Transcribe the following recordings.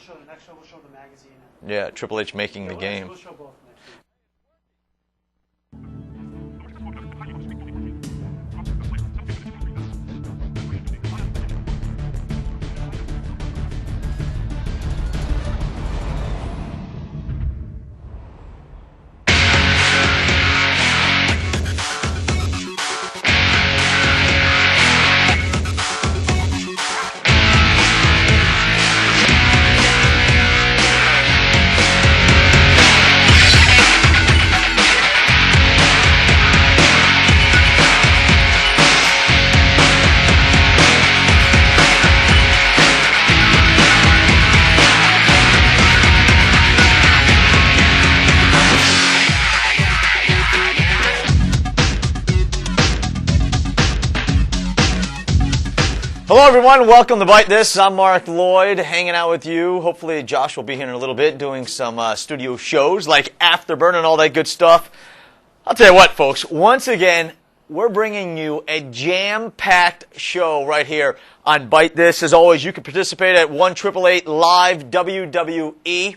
show. The next show we'll show the magazine. Yeah, Triple H making the game. We'll show both next week. Hello everyone, welcome to Bite This. I'm Mark Lloyd, hanging out with you. Hopefully Josh will be here in a little bit doing some studio shows like Afterburn and all that good stuff. I'll tell you what, folks, once again, we're bringing you a jam-packed show right here on Bite This. As always, you can participate at 1-888 Live WWE.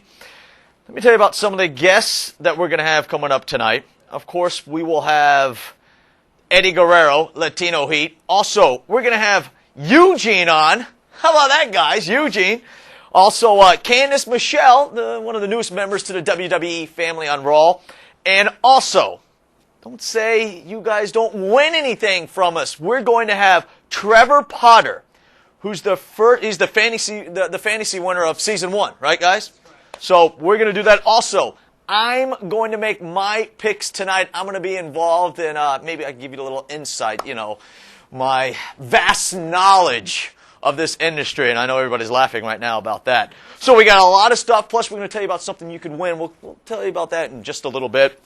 Let me tell you about some of the guests that we're going to have coming up tonight. Of course, we will have Eddie Guerrero, Latino Heat. Also, we're going to have Eugene on. How about that, guys? Eugene. Also, Candice Michelle, one of the newest members to the WWE family on Raw. And also, don't say you guys don't win anything from us. We're going to have Trevor Potter, who's he's the fantasy winner of season 1, right, guys? So we're going to do that. Also, I'm going to make my picks tonight. I'm going to be involved in, maybe I can give you a little insight, my vast knowledge of this industry, and I know everybody's laughing right now about that. So we got a lot of stuff, plus we're going to tell you about something you can win. We'll tell you about that in just a little bit.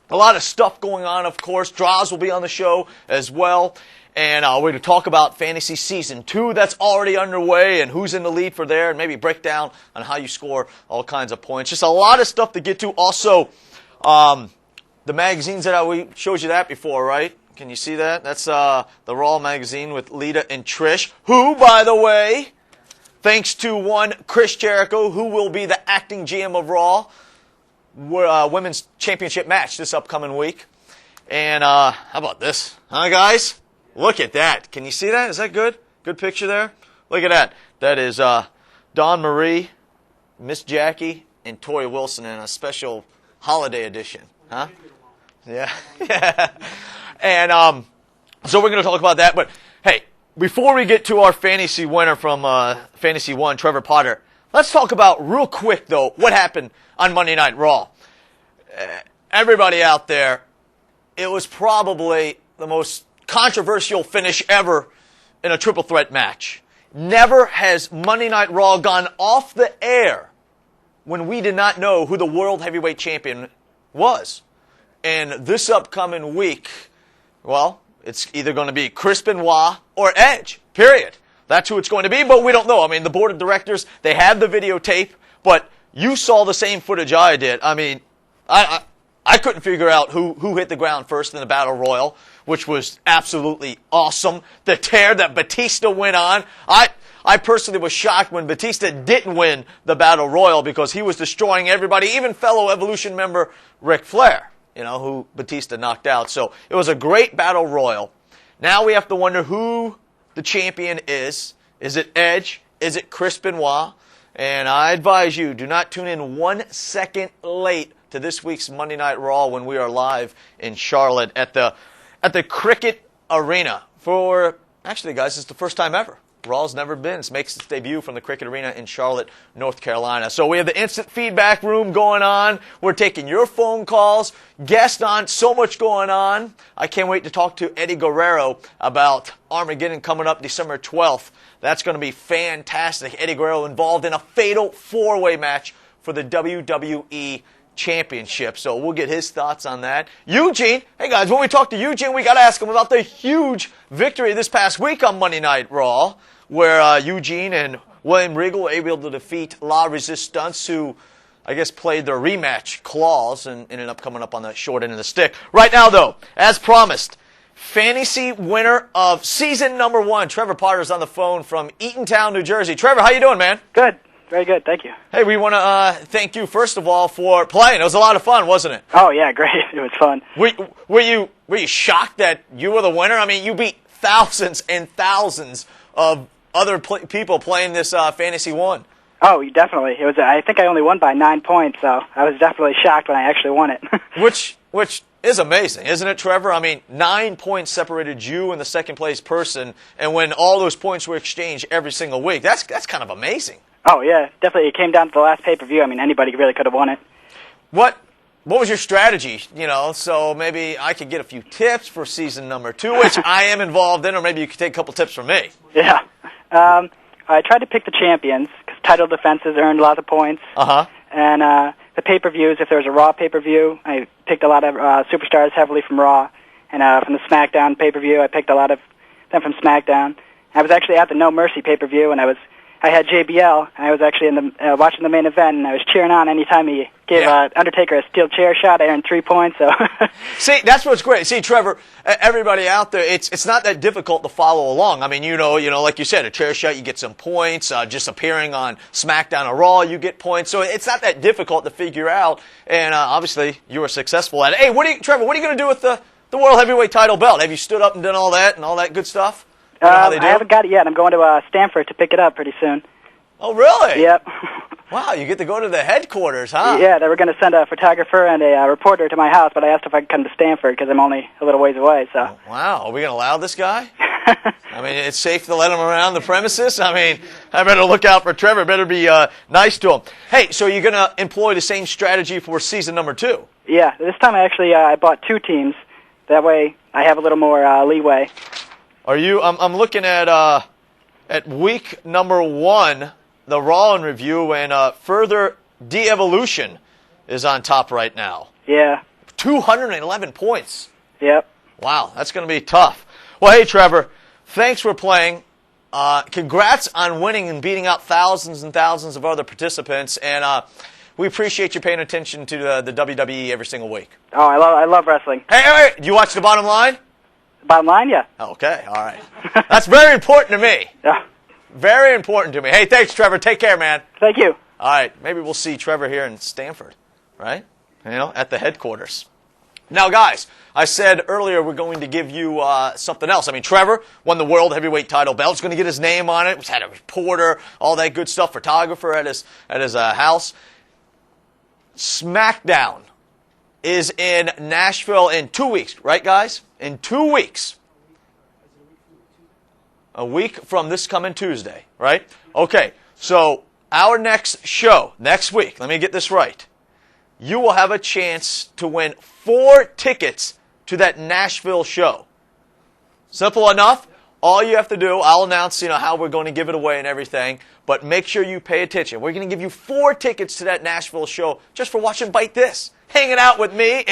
A lot of stuff going on, of course. Draws will be on the show as well. And we're going to talk about Fantasy Season 2 that's already underway and who's in the lead for there, and maybe break down on how you score all kinds of points. Just a lot of stuff to get to. Also, the magazines that we showed you that before, right? Can you see that? That's the Raw magazine with Lita and Trish, who, by the way, thanks to one Chris Jericho, who will be the acting GM of Raw, women's championship match this upcoming week. And how about this? Huh, guys? Look at that. Can you see that? Is that good? Good picture there? Look at that. That is Dawn Marie, Miss Jackie, and Tori Wilson in a special holiday edition. Huh? Yeah. Yeah. And so we're going to talk about that. But, hey, before we get to our fantasy winner from Fantasy 1, Trevor Potter, let's talk about real quick, though, what happened on Monday Night Raw. Everybody out there, it was probably the most controversial finish ever in a triple threat match. Never has Monday Night Raw gone off the air when we did not know who the World Heavyweight Champion was. And this upcoming week, well, it's either going to be Chris Benoit or Edge, period. That's who it's going to be, but we don't know. I mean, the board of directors, they have the videotape, but you saw the same footage I did. I mean, I couldn't figure out who hit the ground first in the Battle Royal, which was absolutely awesome. The tear that Batista went on. I personally was shocked when Batista didn't win the Battle Royal because he was destroying everybody, even fellow Evolution member Ric Flair, who Batista knocked out. So it was a great Battle Royal. Now we have to wonder who the champion is. Is it Edge? Is it Chris Benoit? And I advise you, do not tune in 1 second late to this week's Monday Night Raw when we are live in Charlotte at the Cricket Arena. Actually, guys, it's the first time ever. Raw's never been. It makes its debut from the Cricket Arena in Charlotte, North Carolina. So we have the instant feedback room going on. We're taking your phone calls, guests on, so much going on. I can't wait to talk to Eddie Guerrero about Armageddon coming up December 12th. That's going to be fantastic. Eddie Guerrero involved in a fatal four-way match for the WWE Championship. So we'll get his thoughts on that. Eugene, hey guys, when we talk to Eugene, we got to ask him about the huge victory this past week on Monday Night Raw, where Eugene and William Regal were able to defeat La Resistance, who I guess played their rematch clause and ended up coming up on the short end of the stick. Right now, though, as promised, fantasy winner of season number 1, Trevor Potter's on the phone from Eatontown, New Jersey. Trevor, how you doing, man? Good. Very good, thank you. Hey, we want to thank you, first of all, for playing. It was a lot of fun, wasn't it? Oh, yeah, great. It was fun. Were you shocked that you were the winner? I mean, you beat thousands and thousands of other people playing this Fantasy 1. Oh, definitely. It was. I think I only won by 9 points, so I was definitely shocked when I actually won it. Which is amazing, isn't it, Trevor? I mean, 9 points separated you and the second-place person, and when all those points were exchanged every single week, that's kind of amazing. Oh, yeah, definitely. It came down to the last pay-per-view. I mean, anybody really could have won it. What was your strategy, so maybe I could get a few tips for season number 2, which I am involved in, or maybe you could take a couple tips from me. Yeah. I tried to pick the champions, because title defenses earned a lot of points. Uh-huh. And the pay-per-views, if there was a Raw pay-per-view, I picked a lot of superstars heavily from Raw. And from the SmackDown pay-per-view, I picked a lot of them from SmackDown. I was actually at the No Mercy pay-per-view, and I had JBL, and I was actually watching the main event, and I was cheering on anytime he gave Undertaker a steel chair shot. I earned 3 points. So See, that's what's great. See, Trevor, everybody out there, it's not that difficult to follow along. I mean, like you said, a chair shot, you get some points. Just appearing on SmackDown or Raw, you get points. So it's not that difficult to figure out. And obviously, you were successful at it. Hey, Trevor, what are you going to do with the World Heavyweight title belt? Have you stood up and done all that good stuff? I haven't got it yet. I'm going to Stanford to pick it up pretty soon. Oh, really? Yep. Wow, you get to go to the headquarters, huh? Yeah, they were going to send a photographer and a reporter to my house, but I asked if I could come to Stanford because I'm only a little ways away. So. Oh, wow, are we going to allow this guy? I mean, it's safe to let him around the premises? I mean, I better look out for Trevor. Better be nice to him. Hey, so you're going to employ the same strategy for season number 2? Yeah, this time I bought 2 teams. That way I have a little more leeway. Are you? I'm looking at week number 1, the Raw in review, and Further De-Evolution is on top right now. Yeah. 211 points. Yep. Wow, that's going to be tough. Well, hey, Trevor, thanks for playing. Congrats on winning and beating out thousands and thousands of other participants, and we appreciate you paying attention to the WWE every single week. Oh, I love wrestling. Hey, do you watch The Bottom Line? Bottom line, yeah. Okay, all right. That's very important to me. Yeah. Very important to me. Hey, thanks, Trevor. Take care, man. Thank you. All right, maybe we'll see Trevor here in Stanford, right? At the headquarters. Now, guys, I said earlier we're going to give you something else. I mean, Trevor won the World Heavyweight title belt. He's going to get his name on it. He's had a reporter, all that good stuff, photographer at his house. SmackDown is in Nashville in 2 weeks, right, guys? In 2 weeks. A week from this coming Tuesday, right? Okay, so our next show, next week, let me get this right. You will have a chance to win 4 tickets to that Nashville show. Simple enough. All you have to do, I'll announce, how we're going to give it away and everything, but make sure you pay attention. We're going to give you 4 tickets to that Nashville show just for watching Bite This. Hanging out with me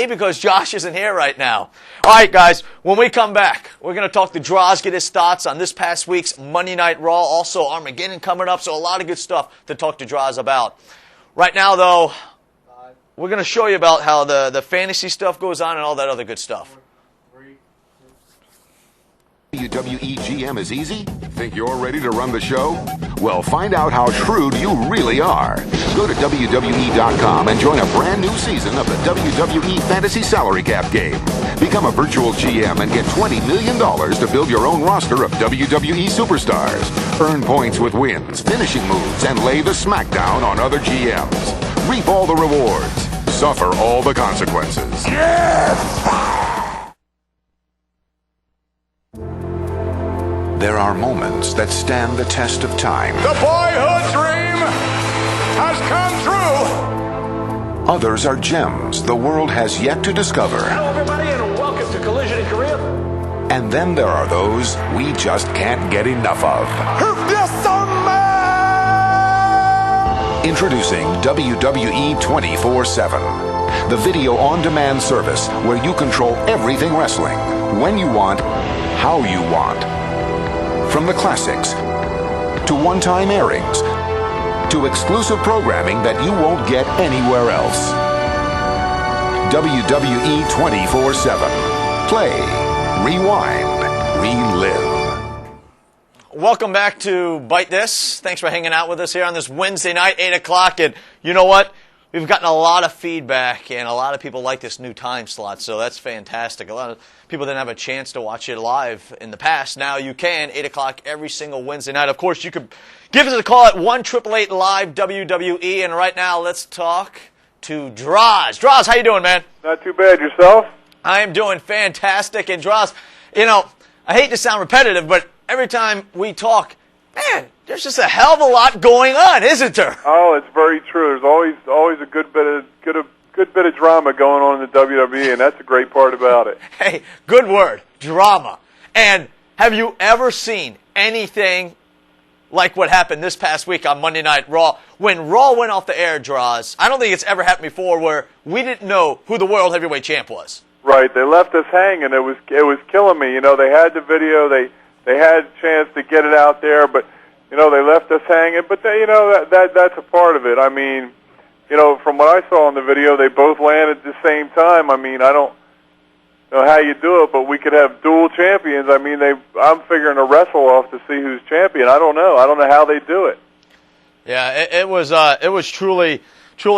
because Josh isn't here right now. All right, guys, when we come back, we're going to talk to Droz, get his thoughts on this past week's Monday Night Raw, also Armageddon coming up, so a lot of good stuff to talk to Droz about. Right now, though, we're going to show you about how the fantasy stuff goes on and all that other good stuff. WWE GM is easy? Think you're ready to run the show? Well, find out how shrewd you really are. Go to WWE.com and join a brand new season of the WWE Fantasy Salary Cap game. Become a virtual GM and get $20 million to build your own roster of WWE superstars. Earn points with wins, finishing moves, and lay the smackdown on other GMs. Reap all the rewards. Suffer all the consequences. There are moments that stand the test of time. The boyhood dream has come true. Others are gems the world has yet to discover. Hello, everybody, and welcome to Collision in Korea. And then there are those we just can't get enough of. Introducing WWE 24/7, the video on-demand service where you control everything wrestling, when you want, how you want. From the classics, to one-time airings, to exclusive programming that you won't get anywhere else. WWE 24/7. Play, rewind, relive. welcome back to Bite This. Thanks for hanging out with us here on this Wednesday night, 8 o'clock. And you know what? We've gotten a lot of feedback, and a lot of people like this new time slot, so that's fantastic. A lot of people didn't have a chance to watch it live in the past. Now you can, 8 o'clock every single Wednesday night. Of course, you could give us a call at 1-888-LIVE-WWE. And right now, let's talk to Droz. Droz, how you doing, man? Not too bad. Yourself? I am doing fantastic. And Droz, you know, I hate to sound repetitive, but every time we talk, man, there's just a hell of a lot going on, isn't there? Oh, it's very true. There's always a good bit of drama going on in the WWE, and that's a great part about it. Hey, good word, drama. And have you ever seen anything like what happened this past week on Monday Night Raw? When Raw went off the air, Droz, I don't think it's ever happened before where we didn't know who the World Heavyweight Champ was. Right. They left us hanging. It was killing me. You know, they had the video. They had a chance to get it out there, but you know, they left us hanging. But you know, that's a part of it. I mean, you know, from what I saw in the video, they both landed at the same time. I mean, I don't know how you do it, but we could have dual champions. I mean, I'm figuring a wrestle off to see who's champion. I don't know how they do it. Yeah, it was truly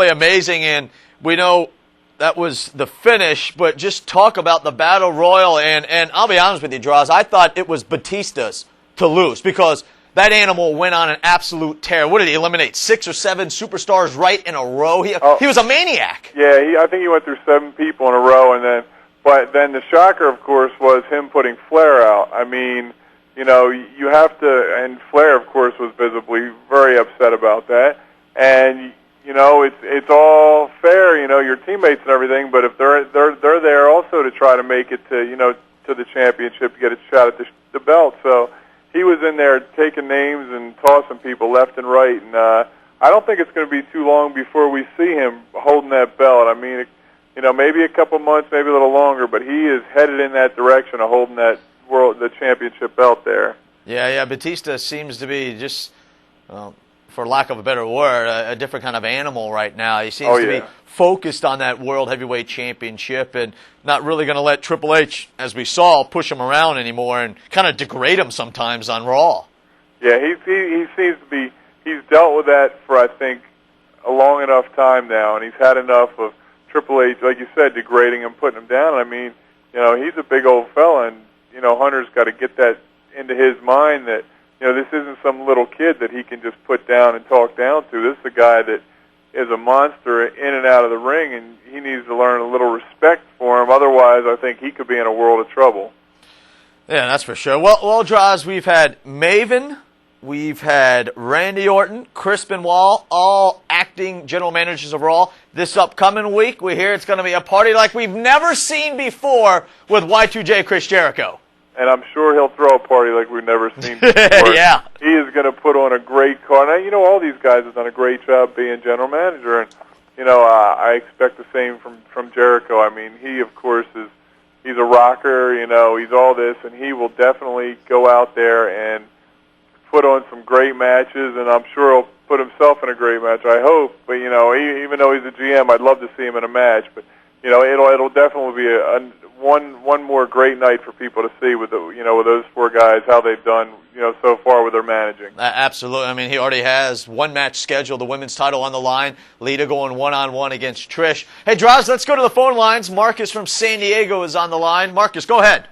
amazing, and we know that was the finish, but just talk about the Battle Royal, and I'll be honest with you, Droz, I thought it was Batista's to lose because that animal went on an absolute tear. What did he eliminate, 6 or 7 superstars right in a row? He was a maniac. Yeah, I think he went through 7 people in a row, but then the shocker, of course, was him putting Flair out. I mean, you know, you have to, and Flair, of course, was visibly very upset about that, and you know, it's all fair, you know, your teammates and everything, but if they're there also to try to make it to, you know, to the championship, to get a shot at the belt. So he was in there taking names and tossing people left and right, and I don't think it's going to be too long before we see him holding that belt. I mean, you know, maybe a couple months, maybe a little longer, but he is headed in that direction of holding that the championship belt there. Yeah, Batista seems to be just, for lack of a better word, a different kind of animal right now. He seems to be focused on that World Heavyweight Championship and not really going to let Triple H, as we saw, push him around anymore and kind of degrade him sometimes on Raw. Yeah, he seems to be, he's dealt with that for, I think, a long enough time now, and he's had enough of Triple H, like you said, degrading him, putting him down. I mean, you know, he's a big old fella, and, you know, Hunter's got to get that into his mind that, you know, this isn't some little kid that he can just put down and talk down to. This is a guy that is a monster in and out of the ring, and he needs to learn a little respect for him. Otherwise, I think he could be in a world of trouble. Yeah, that's for sure. Well, Droz, we've had Maven, we've had Randy Orton, Chris Benoit, all acting general managers of Raw. This upcoming week, we hear it's going to be a party like we've never seen before with Y2J Chris Jericho. And I'm sure he'll throw a party like we've never seen before. Yeah. He is going to put on a great card. Now, you know, all these guys have done a great job being general manager, and, you know, I expect the same from Jericho. I mean, he, of course, he's a rocker, you know, he's all this, and he will definitely go out there and put on some great matches, and I'm sure he'll put himself in a great match, I hope. But, you know, even though he's a GM, I'd love to see him in a match. But, you know, it'll definitely be one more great night for people to see with those 4 guys, how they've done, you know, so far with their managing. Absolutely. I mean, he already has one match scheduled, the women's title on the line. Lita going one-on-one against Trish. Hey, Droz, let's go to the phone lines. Marcus from San Diego is on the line. Marcus, go ahead.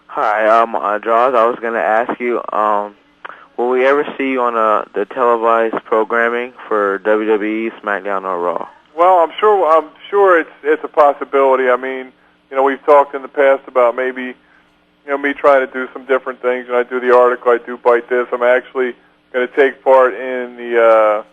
Hi, Droz. I was going to ask you, will we ever see you on the televised programming for WWE, SmackDown, or Raw? Well, I'm sure it's a possibility. I mean, you know, we've talked in the past about maybe, you know, me trying to do some different things. And I do the article, I do Bite This. I'm actually going to take part in the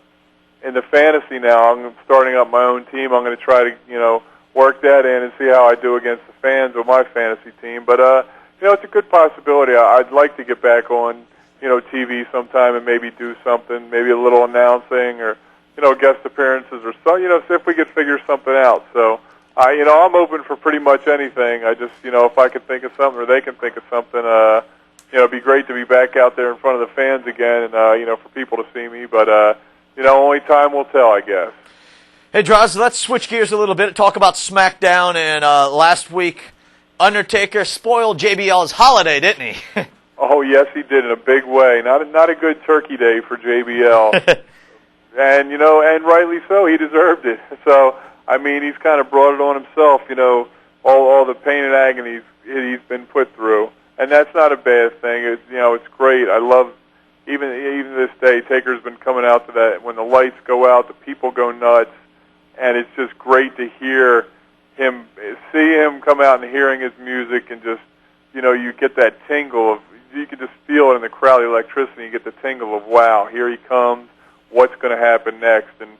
fantasy now. I'm starting up my own team. I'm going to try to, you know, work that in and see how I do against the fans of my fantasy team. But you know, it's a good possibility. I'd like to get back on, you know, TV sometime and maybe do something, maybe a little announcing or, you know, guest appearances or so, you know, see if we could figure something out. So, you know, I'm open for pretty much anything. I just, you know, if I could think of something or they can think of something, you know, it'd be great to be back out there in front of the fans again and, you know, for people to see me. But, you know, only time will tell, I guess. Hey, Droz, let's switch gears a little bit, talk about SmackDown. And last week, Undertaker spoiled JBL's holiday, didn't he? Oh, yes, he did in a big way. Not a good turkey day for JBL. And, and rightly so. He deserved it. So, I mean, he's kind of brought it on himself, all the pain and agony he's been put through. And that's not a bad thing. It's great. I love, even this day, Taker's been coming out to that. When the lights go out, the people go nuts. And it's just great to hear him, see him come out and hearing his music and just, you get that tingle of, you can just feel it in the crowd, the electricity. You get the tingle of, wow, here he comes. What's going to happen next? And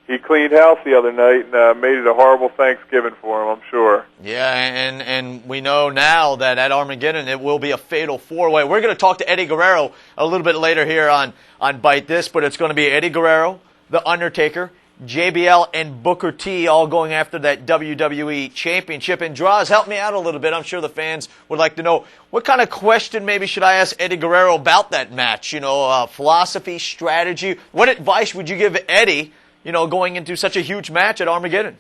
he cleaned house the other night and made it a horrible Thanksgiving for him, I'm sure. Yeah, and we know now that at Armageddon it will be a fatal four-way. We're going to talk to Eddie Guerrero a little bit later here on Bite This, but it's going to be Eddie Guerrero, The Undertaker, JBL, and Booker T all going after that WWE Championship. And Draws, help me out a little bit. I'm sure the fans would like to know, what kind of question maybe should I ask Eddie Guerrero about that match? Philosophy, strategy. What advice would you give Eddie, going into such a huge match at Armageddon?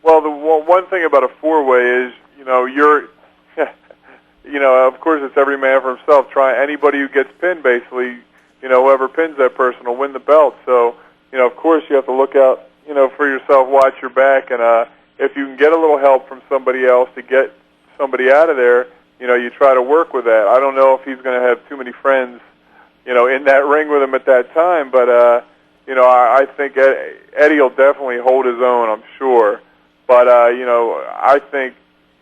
Well, the one thing about a four-way is, you're, of course it's every man for himself. Anybody who gets pinned, basically, whoever pins that person will win the belt. So, of course you have to look out, for yourself, watch your back, and if you can get a little help from somebody else to get somebody out of there, you try to work with that. I don't know if he's going to have too many friends, in that ring with him at that time, but, I think Eddie will definitely hold his own, I'm sure. But, I think,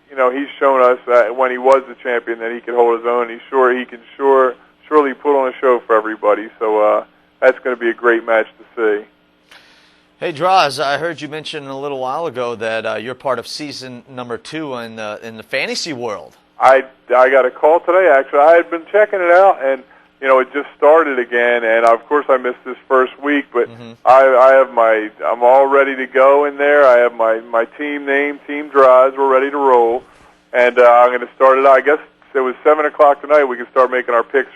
he's shown us that when he was the champion that he could hold his own. He can surely put on a show for everybody. So, that's going to be a great match to see. Hey, Draws, I heard you mention a little while ago that you're part of season number 2 in the fantasy world. I got a call today, actually. I had been checking it out, and, it just started again, and of course I missed this first week, but I'm all ready to go in there. I have my team name, Team Draws. We're ready to roll, and I'm going to start it out. I guess it was 7 o'clock tonight. We can start making our picks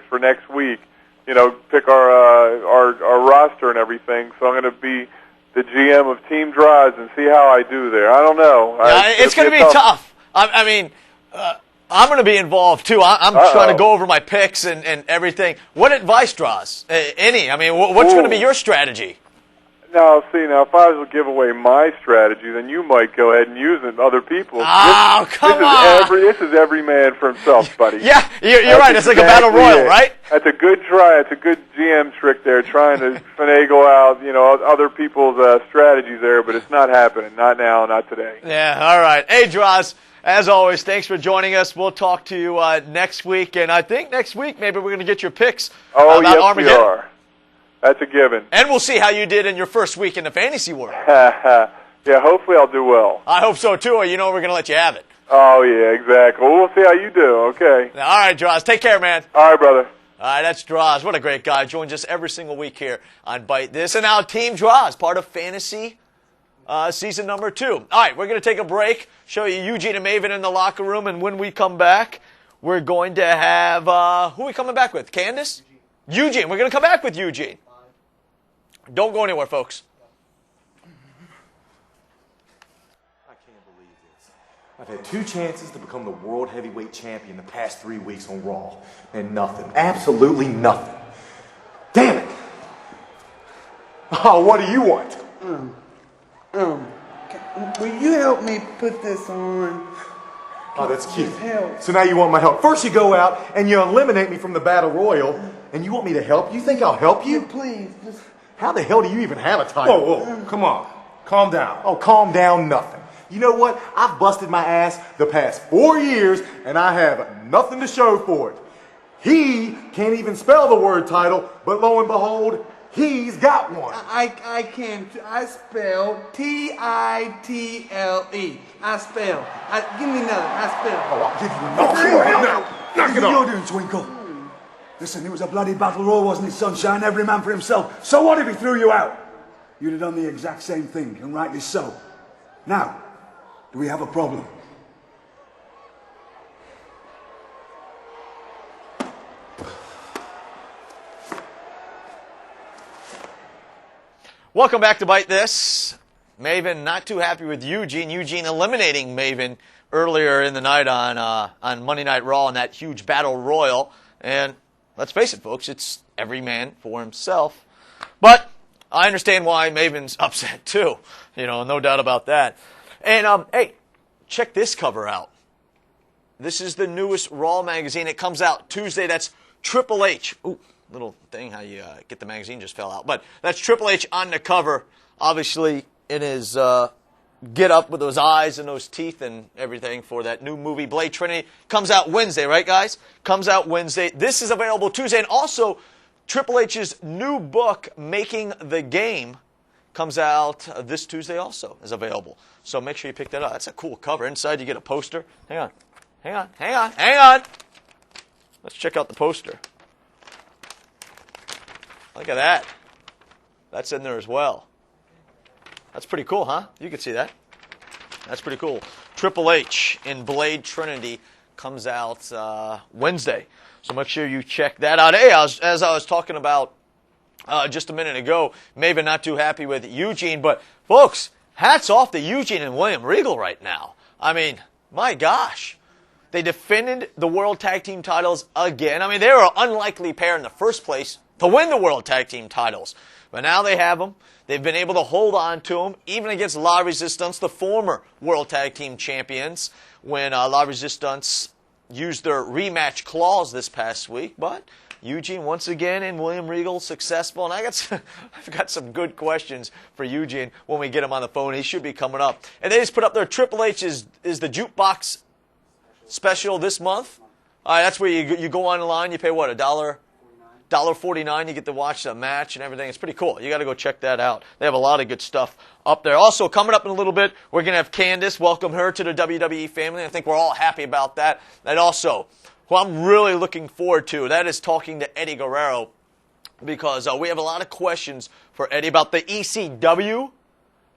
for next week. Pick our roster and everything. So I'm going to be the GM of Team Draws and see how I do there. I don't know. It's going to be tough. I mean, I'm going to be involved too. I'm trying to go over my picks and everything. What advice, Draws? Any? I mean, what's going to be your strategy? Now, if I was to give away my strategy, then you might go ahead and use it in other people's. Come on! This is every man for himself, buddy. Yeah, you're right. It's like a battle royal, right? That's a good try. It's a good GM trick there, trying to finagle out, other people's strategies there, but it's not happening. Not now, not today. Yeah, all right. Hey, Draws, as always, thanks for joining us. We'll talk to you next week, and I think next week maybe we're going to get your picks about Armageddon. We are. That's a given. And we'll see how you did in your first week in the fantasy world. Yeah, hopefully I'll do well. I hope so, too, or we're going to let you have it. Oh, yeah, exactly. Well, we'll see how you do, okay? All right, Draws. Take care, man. All right, brother. All right, that's Draws. What a great guy. Joins us every single week here on Bite This. And now Team Draws, part of Fantasy season number 2. All right, we're going to take a break, show you Eugene and Maven in the locker room, and when we come back, we're going to have, who are we coming back with? Candace? Eugene. We're going to come back with Eugene. Don't go anywhere, folks. I can't believe this. I've had 2 chances to become the World Heavyweight Champion the past 3 weeks on Raw. And nothing. Absolutely nothing. Damn it! Oh, what do you want? Will you help me put this on? Oh, that's cute. Just help. So now you want my help. First you go out and you eliminate me from the Battle Royal, and you want me to help? You think I'll help you? Please, just... How the hell do you even have a title? Whoa, come on. Calm down. Oh, calm down nothing. You know what? I've busted my ass the past 4 years, and I have nothing to show for it. He can't even spell the word title, but lo and behold, he's got one. I can't. I spell Title. I spell. Give me another. I spell. Oh, I'll give you another. Knock it What are you off. doing, Twinkle? Listen, it was a bloody battle royal, wasn't it, sunshine? Every man for himself. So what if he threw you out? You'd have done the exact same thing, and rightly so. Now, do we have a problem? Welcome back to Bite This. Maven not too happy with Eugene. Eugene eliminating Maven earlier in the night on Monday Night Raw in that huge battle royal. And let's face it, folks, it's every man for himself. But I understand why Maven's upset too. No doubt about that. And hey, check this cover out. This is the newest Raw magazine. It comes out Tuesday. That's Triple H. Ooh, little thing how you get the magazine just fell out. But that's Triple H on the cover. Obviously, in his get up with those eyes and those teeth and everything for that new movie, Blade Trinity. Comes out Wednesday, right, guys? Comes out Wednesday. This is available Tuesday. And also, Triple H's new book, Making the Game, comes out this Tuesday also, is available. So make sure you pick that up. That's a cool cover. Inside, you get a poster. Hang on. Let's check out the poster. Look at that. That's in there as well. That's pretty cool, huh? You can see that. That's pretty cool. Triple H in Blade Trinity comes out Wednesday. So make sure you check that out. Hey, as I was talking about just a minute ago, Maven not too happy with Eugene. But, folks, hats off to Eugene and William Regal right now. I mean, my gosh. They defended the World Tag Team titles again. I mean, they were an unlikely pair in the first place to win the World Tag Team titles. But now they have them. They've been able to hold on to them, even against La Resistance, the former World Tag Team champions, when La Resistance used their rematch clause this past week. But Eugene, once again, and William Regal successful. And I've got some good questions for Eugene when we get him on the phone. He should be coming up. And they just put up their Triple H is the jukebox special this month. All right, that's where you go online. You pay, what, $1.49, you get to watch the match and everything. It's pretty cool. You got to go check that out. They have a lot of good stuff up there. Also, coming up in a little bit, we're going to have Candice. Welcome her to the WWE family. I think we're all happy about that. And also, who I'm really looking forward to, that is talking to Eddie Guerrero, because we have a lot of questions for Eddie about the ECW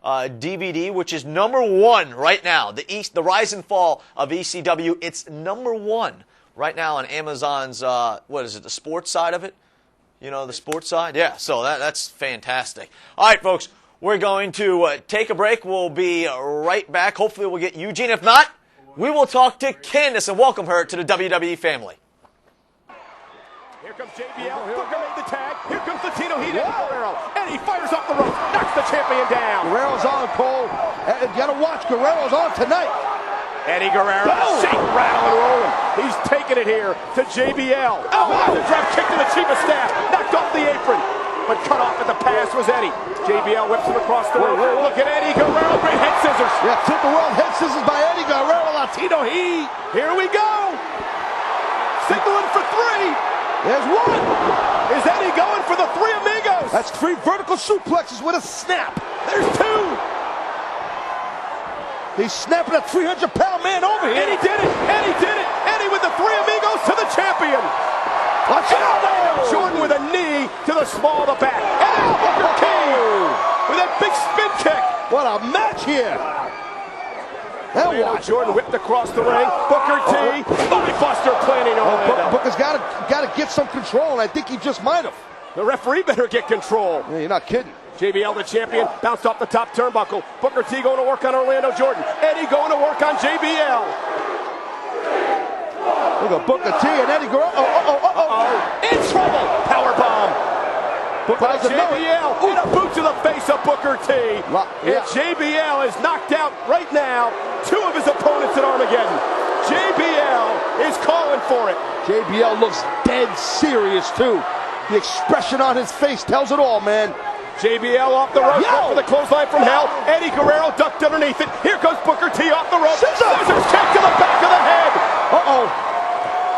DVD, which is #1 right now. The Rise and Fall of ECW, it's #1 right now on Amazon's, the sports side of it? The sports side? Yeah, so that's fantastic. All right, folks, we're going to take a break. We'll be right back. Hopefully we'll get Eugene. If not, we will talk to Candice and welcome her to the WWE family. Here comes JBL. Booker made the tag. Here comes Latino Heat and Guerrero. And he fires off the rope. Knocks the champion down. Guerrero's on, Cole. You gotta watch. Guerrero's on tonight. Eddie Guerrero, shake, rattle, and rolling. He's taking it here to JBL. Oh, the drop kick to the chief of staff. Knocked off the apron. But cut off at the pass was Eddie. JBL whips him across the rope. Look at Eddie Guerrero. Great head scissors. Yeah, took the world head scissors by Eddie Guerrero. Latino Heat. Here we go. Signaling for 3. There's 1. Is Eddie going for the 3 amigos? That's 3 vertical suplexes with a snap. There's 2. He's snapping a 300-pound man over here. And he did it. Eddie with the 3 amigos to the champion. Watch out. Jordan with a knee to the small of the back. And now Booker T with that big spin kick. What a match here. Jordan whipped across the ring. Booker T, body buster planning on. Booker's got to get some control, and I think he just might have. The referee better get control. Yeah, you're not kidding. JBL, the champion, bounced off the top turnbuckle. Booker T going to work on Orlando Jordan. Eddie going to work on JBL. Look at Booker T and Eddie Guerrero. In trouble. Powerbomb. Booker JBL in a boot to the face of Booker T. And JBL is knocked out right now. 2 of his opponents at Armageddon. JBL is calling for it. JBL looks dead serious, too. The expression on his face tells it all, man. JBL off the rope for the clothesline from hell. Eddie Guerrero ducked underneath it. Here goes Booker T off the rope. Scissors kick to the back of the head.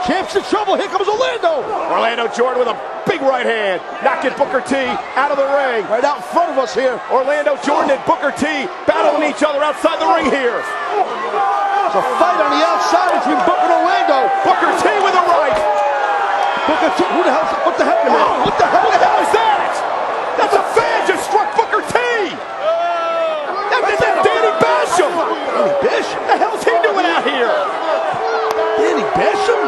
Champ's in trouble. Here comes Orlando. Orlando Jordan with a big right hand. Knocking Booker T out of the ring. Right out in front of us here. Orlando Jordan and Booker T battling each other outside the ring here. It's a fight on the outside between Booker and Orlando. Booker T with a right. Booker T, what the hell, man? What the hell is that? That's a fan just struck Booker T. That's Danny Basham. Danny Basham? What the hell's he doing out here? Danny Basham?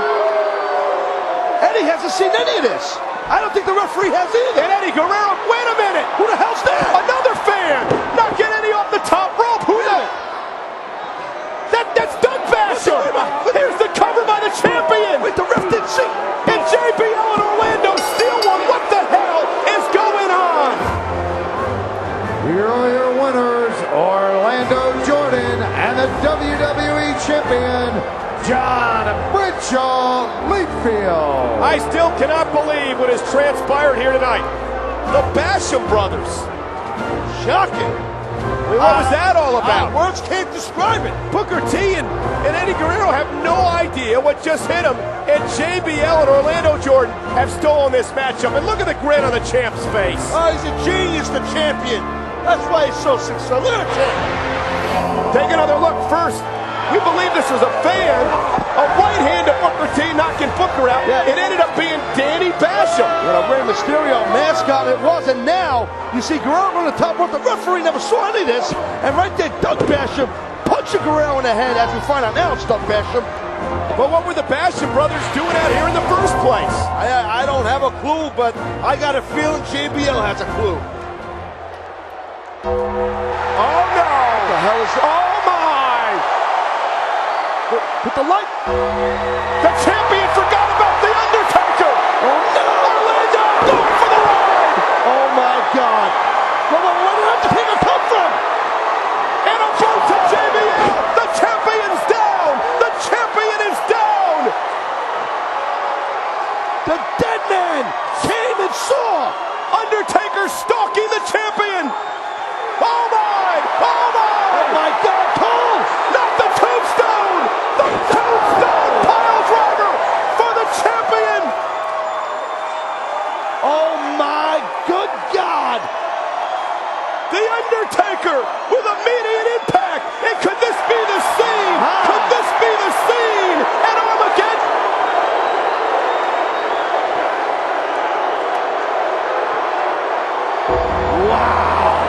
Eddie has hasn't seen any of this. I don't think the referee has either. And Eddie Guerrero, wait a minute! Who the hell's that? Another fan! Knocking Eddie off the top rope! Who the? That's Doug Basham! Here's the cover by the champion! Wait, the ref didn't see. And JBL and Orlando steal one! What the hell is going on? Here are your winners, Orlando Jordan and the WWE Champion, John Bradshaw Layfield. I still cannot believe what has transpired here tonight. The Basham brothers. Shocking. What was that all about? Words can't describe it. Booker T and Eddie Guerrero have no idea what just hit them. And JBL and Orlando Jordan have stolen this matchup. And look at the grin on the champ's face. Oh, he's a genius, the champion. That's why he's so successful. Look at him. Take another look first. We believe this was a fan. A right hand to Booker T knocking Booker out. Yeah. It ended up being Danny Basham. With a Rey Mysterio mascot it was, and now you see Guerrero on the top rope. The referee never saw any of this, and right there, Doug Basham punching Guerrero in the head. As we find out now, it's Doug Basham. But what were the Basham brothers doing out here in the first place? I don't have a clue, but I got a feeling JBL has a clue. Oh no! What the hell is that? Oh my! With the light. The champion forgot about the Undertaker! Oh no! Orlando going for the ride! Oh my God! Where did the Undertaker come from? And a boot to JBL! The champion's down! The champion is down! The dead man came and saw Undertaker stalking the champion! Oh my! Oh my! Oh my God! Cole! Not the tombstone! The tombstone pile driver for the champion! Oh my good God! The Undertaker with immediate impact! And could this be the scene? Could this be the scene at Armageddon? Wow!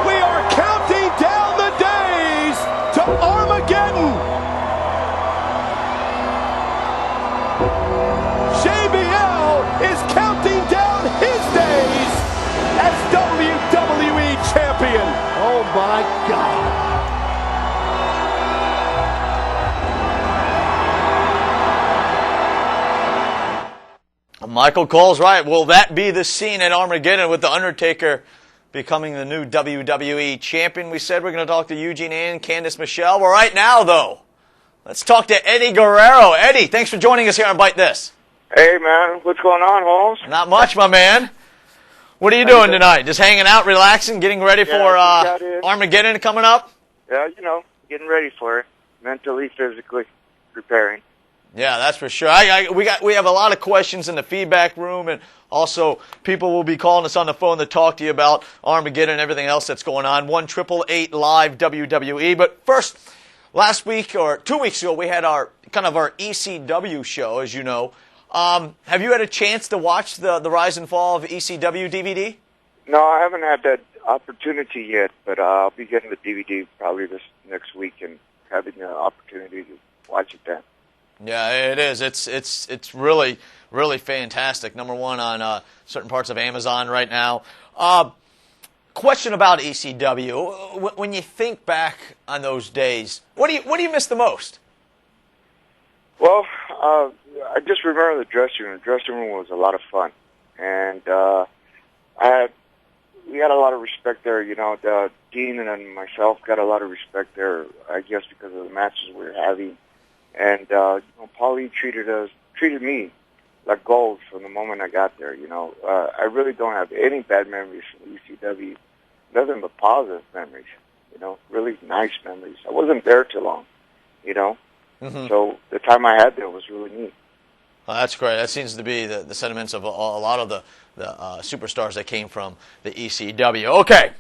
We are counting down the days to Armageddon. JBL is counting down his days as WWE champion. Oh my God! Michael Cole's right. Will that be the scene at Armageddon with The Undertaker becoming the new WWE champion? We said we're going to talk to Eugene and Candice Michelle. Well, right now, though, let's talk to Eddie Guerrero. Eddie, thanks for joining us here on Bite This. Hey, man. What's going on, Holmes? Not much, my man. What are you doing tonight? Just hanging out, relaxing, getting ready for Armageddon coming up? Yeah, getting ready for it. Mentally, physically, preparing. Yeah, that's for sure. We have a lot of questions in the feedback room, and also people will be calling us on the phone to talk to you about Armageddon and everything else that's going on. 1-888 Live WWE. But first, last week or 2 weeks ago, we had our ECW show, as you know. Have you had a chance to watch the Rise and Fall of ECW DVD? No, I haven't had that opportunity yet, but I'll be getting the DVD probably this next week and having the opportunity to watch it then. Yeah, it is. It's really, really fantastic. Number one on certain parts of Amazon right now. Question about ECW. When you think back on those days, what do you miss the most? Well, I just remember the dressing room. The dressing room was a lot of fun, and we had a lot of respect there. Dean and myself got a lot of respect there, I guess, because of the matches we were having. And Paulie treated me like gold from the moment I got there. I really don't have any bad memories from ECW, nothing but positive memories. Really nice memories. I wasn't there too long. So the time I had there was really neat. Well, that's great. That seems to be the sentiments of a lot of the superstars that came from the ECW. Okay,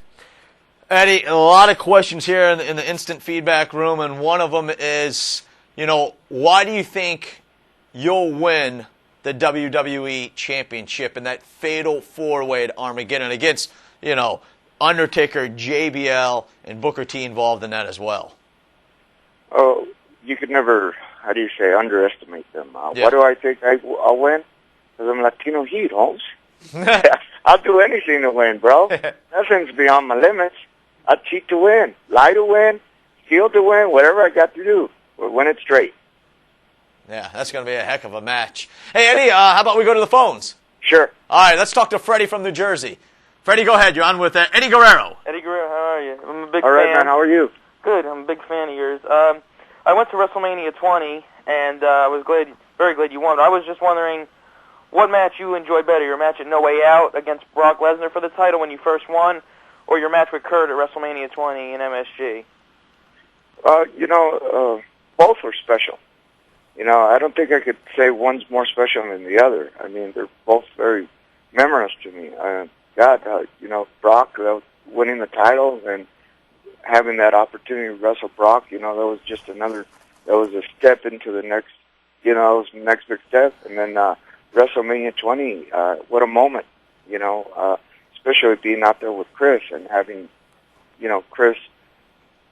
Eddie, a lot of questions here in the instant feedback room, and one of them is, why do you think you'll win the WWE Championship in that fatal four-way at Armageddon against, Undertaker, JBL, and Booker T involved in that as well? Oh, you could never how do you say, underestimate them. Yeah. Why do I think I'll win? Because I'm Latino Heat, Holmes. I'll do anything to win, bro. Nothing's beyond my limits. I'll cheat to win, lie to win, steal to win, whatever I got to do. We'll win it straight. Yeah, that's going to be a heck of a match. Hey, Eddie, how about we go to the phones? Sure. All right, let's talk to Freddie from New Jersey. Freddie, go ahead. You're on with Eddie Guerrero. Eddie Guerrero, how are you? I'm a big All right, fan. man, how are you? Good, I'm a big fan of yours. I went to WrestleMania 20, and I was very glad you won. I was just wondering what match you enjoyed better, your match at No Way Out against Brock Lesnar for the title when you first won, or your match with Kurt at WrestleMania 20 in MSG? Both were special. I don't think I could say one's more special than the other. I mean, they're both very memorable to me. Brock winning the title and having that opportunity to wrestle Brock, that was just that was a step into the next, it was the next big step. And then WrestleMania 20, what a moment, especially being out there with Chris and having, Chris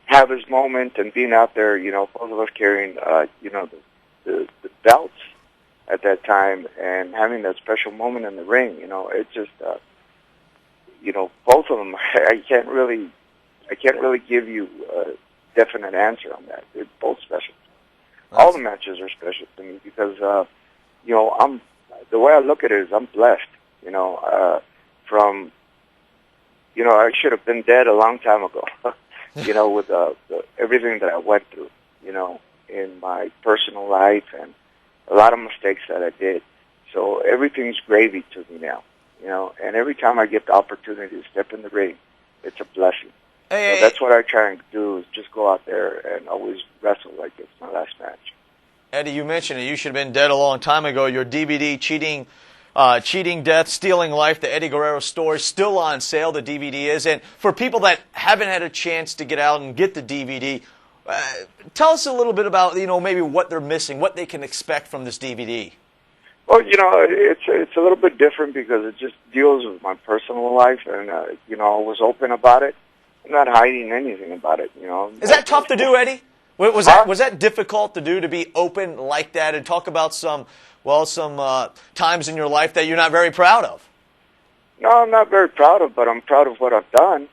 have his moment and being out there, both of us carrying, the belts at that time and having that special moment in the ring, it just, both of them, I can't really give you a definite answer on that. They're both special. All the matches are special to me because, the way I look at it is I'm blessed, I should have been dead a long time ago, with everything that I went through, in my personal life and a lot of mistakes that I did. So everything's gravy to me now, and every time I get the opportunity to step in the ring, it's a blessing. So that's what I try and do is just go out there and always wrestle like it's my last match. Eddie, you mentioned it. You should have been dead a long time ago. Your DVD, Cheating Death, Stealing Life, the Eddie Guerrero story, still on sale, the DVD is. And for people that haven't had a chance to get out and get the DVD, tell us a little bit about, maybe what they're missing, what they can expect from this DVD. Well, it's a little bit different because it just deals with my personal life, and, I was open about it. I'm not hiding anything about it, Is that tough to do, Eddie? Was that difficult to do, to be open like that and talk about some times in your life that you're not very proud of? No, I'm not very proud of, but I'm proud of what I've done.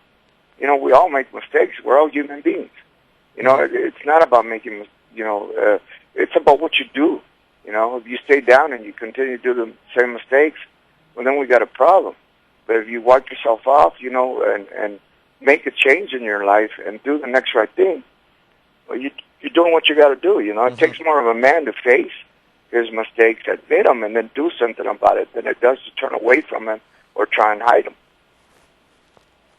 We all make mistakes. We're all human beings. It's not about making, it's about what you do. If you stay down and you continue to do the same mistakes, well, then we got a problem. But if you wipe yourself off, and make a change in your life and do the next right thing, well, you're doing what you got to do. It takes more of a man to face his mistakes, admit them, and then do something about it than it does to turn away from them or try and hide them.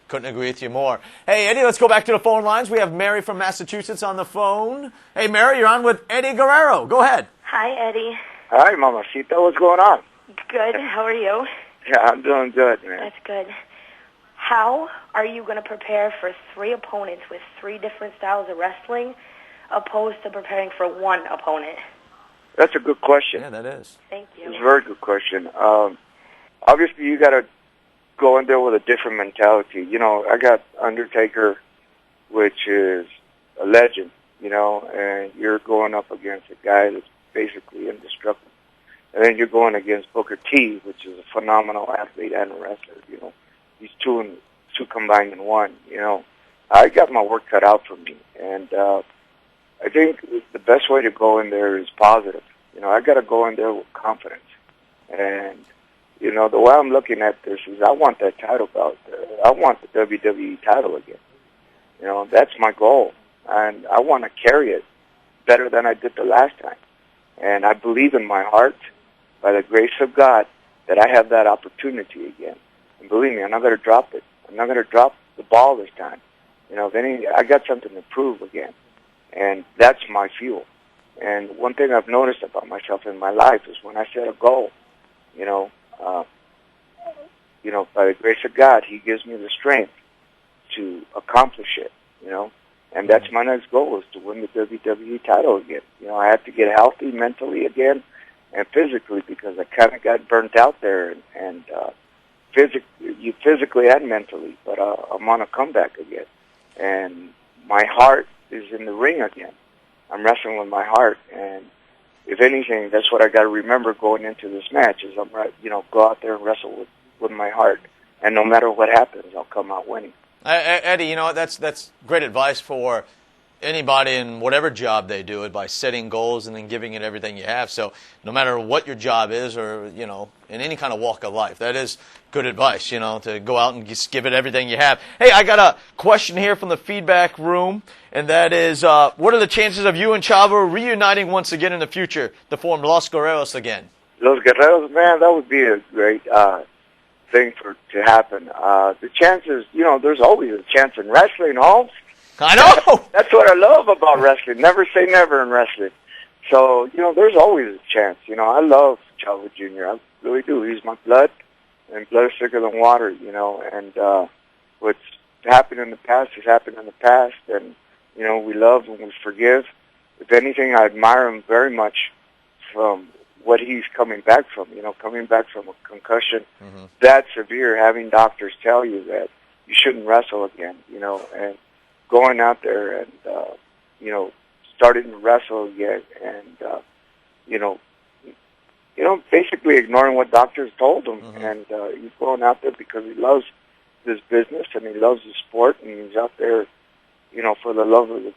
Couldn't agree with you more. Hey, Eddie, let's go back to the phone lines. We have Mary from Massachusetts on the phone. Hey, Mary, you're on with Eddie Guerrero. Go ahead. Hi, Eddie. Hi, Mamacita. What's going on? Good. How are you? Yeah, I'm doing good, man. That's good. How are you going to prepare for 3 opponents with 3 different styles of wrestling opposed to preparing for 1 opponent? That's a good question. Yeah, that is. Thank you. It's a very good question. Obviously, you got to go in there with a different mentality. I got Undertaker, which is a legend, and you're going up against a guy that's basically indestructible. And then you're going against Booker T, which is a phenomenal athlete and a wrestler, He's two combined in one, I got my work cut out for me. And I think the best way to go in there is positive. I got to go in there with confidence. And, the way I'm looking at this is I want that title belt. I want the WWE title again. That's my goal. And I want to carry it better than I did the last time. And I believe in my heart, by the grace of God, that I have that opportunity again. And believe me, I'm not going to drop it. I'm not going to drop the ball this time. I got something to prove again. And that's my fuel. And one thing I've noticed about myself in my life is when I set a goal, by the grace of God, He gives me the strength to accomplish it, And that's my next goal, is to win the WWE title again. I have to get healthy mentally again and physically because I kind of got burnt out there and physically and mentally. But I'm on a comeback again. And my heart is in the ring again. I'm wrestling with my heart, and if anything, that's what I got to remember going into this match is go out there and wrestle with my heart, and no matter what happens, I'll come out winning. Eddie, you know, that's great advice for anybody in whatever job they do it, by setting goals and then giving it everything you have. So no matter what your job is, or, you know, in any kind of walk of life, that is good advice, you know, to go out and just give it everything you have. Hey, I got a question here from the feedback room, and that is, what are the chances of you and Chavo reuniting once again in the future to form Los Guerreros again? Los Guerreros, man, that would be a great thing to happen. The chances, you know, there's always a chance in wrestling, Holmes. I know! That's what I love about wrestling. Never say never in wrestling. So, you know, there's always a chance. You know, I love Chavo Jr. I really do. He's my blood, and blood is thicker than water, you know. And what's happened in the past has happened in the past. And, you know, we love and we forgive. If anything, I admire him very much from what he's coming back from. You know, coming back from a concussion that severe, having doctors tell you that you shouldn't wrestle again, you know, and going out there and, you know, starting to wrestle again and, you know, basically ignoring what doctors told him. And he's going out there because he loves this business and he loves the sport, and he's out there, you know, for the love of the